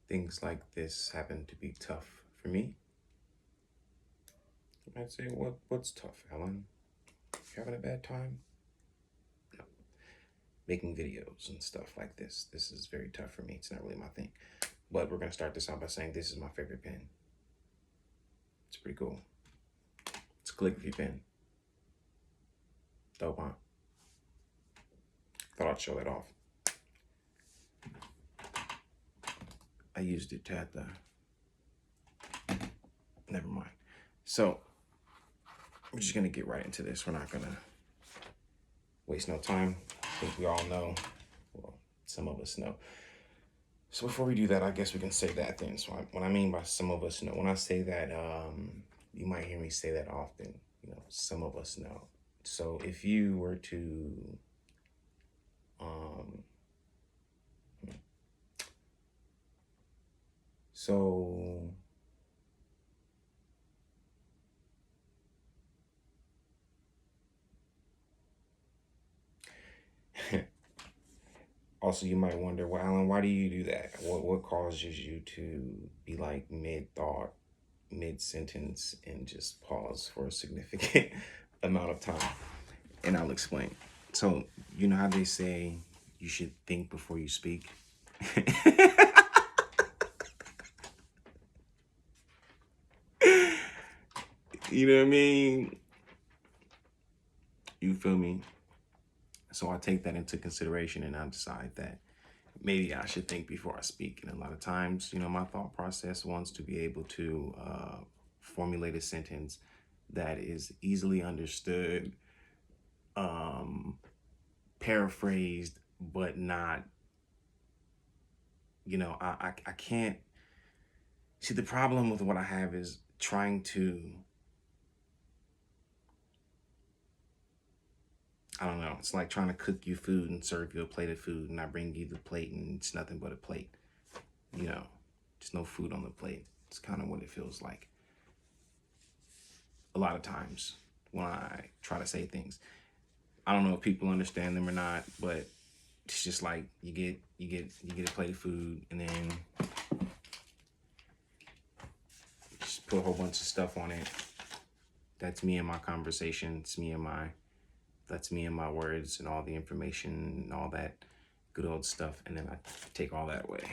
things like this happen to be tough for me. I'd say, what's tough, Alan? You having a bad time? No. Making videos and stuff like this. This is very tough for me. It's not really my thing. But we're gonna start this out by saying this is my favorite pen. It's pretty cool. It's a calligraphy pen. Dope, huh? Thought I'd show that off. I used it to have the... Never mind. So, we're just gonna get right into this. We're not gonna waste no time. I think we all know. Well, some of us know. So before we do that, I guess we can say that then. So what I mean by some of us know, when I say that, you might hear me say that often, some of us know. So if you were to, so also, you might wonder, well, Alan, why do you do that? What causes you to be like mid-thought, mid-sentence, and just pause for a significant amount of time? And I'll explain. So, you know how they say you should think before you speak? You know what I mean? You feel me? So I take that into consideration and I decide that maybe I should think before I speak. And a lot of times, my thought process wants to be able to formulate a sentence that is easily understood, paraphrased, but not, I can't see. The problem with what I have is trying to, I don't know, it's like trying to cook you food and serve you a plate of food, and I bring you the plate and it's nothing but a plate. There's no food on the plate. It's kind of what it feels like a lot of times when I try to say things. I don't know if people understand them or not, but it's just like you get a plate of food and then just put a whole bunch of stuff on it. That's me and my conversation. That's me and my words and all the information and all that good old stuff. And then I take all that away.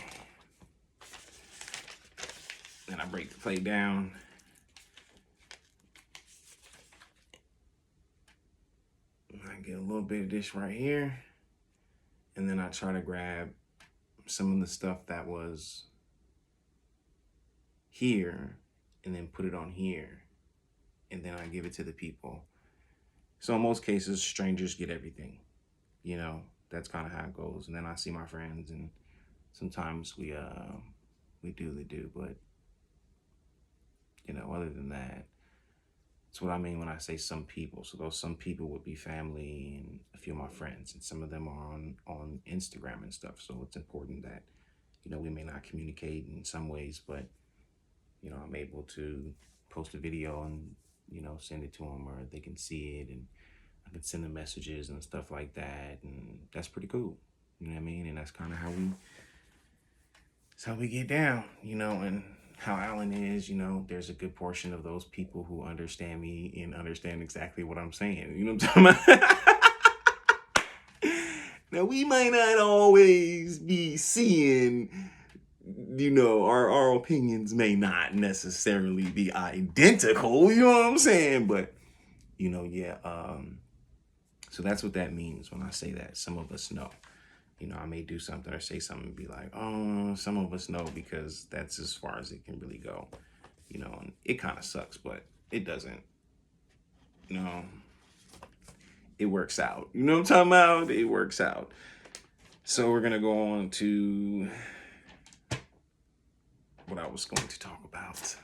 And I break the plate down. I get a little bit of this right here. And then I try to grab some of the stuff that was here and then put it on here. And then I give it to the people. So in most cases, strangers get everything. That's kind of how it goes. And then I see my friends and sometimes we do the do, but other than that, it's what I mean when I say some people. So those some people would be family and a few of my friends, and some of them are on Instagram and stuff. So it's important that, we may not communicate in some ways, but, I'm able to post a video and, send it to them, or they can see it and I can send them messages and stuff like that. And that's pretty cool. You know what I mean? And that's kind of how we get down, and how Alan is, there's a good portion of those people who understand me and understand exactly what I'm saying. You know what I'm talking about? Now, we might not always be seeing, our opinions may not necessarily be identical, you know what I'm saying? But, yeah, so that's what that means when I say that. Some of us know. I may do something or say something and be like, oh, some of us know, because that's as far as it can really go. And it kind of sucks, but it doesn't. It works out. You know what I'm talking about? It works out. So we're going to go on to what I was going to talk about.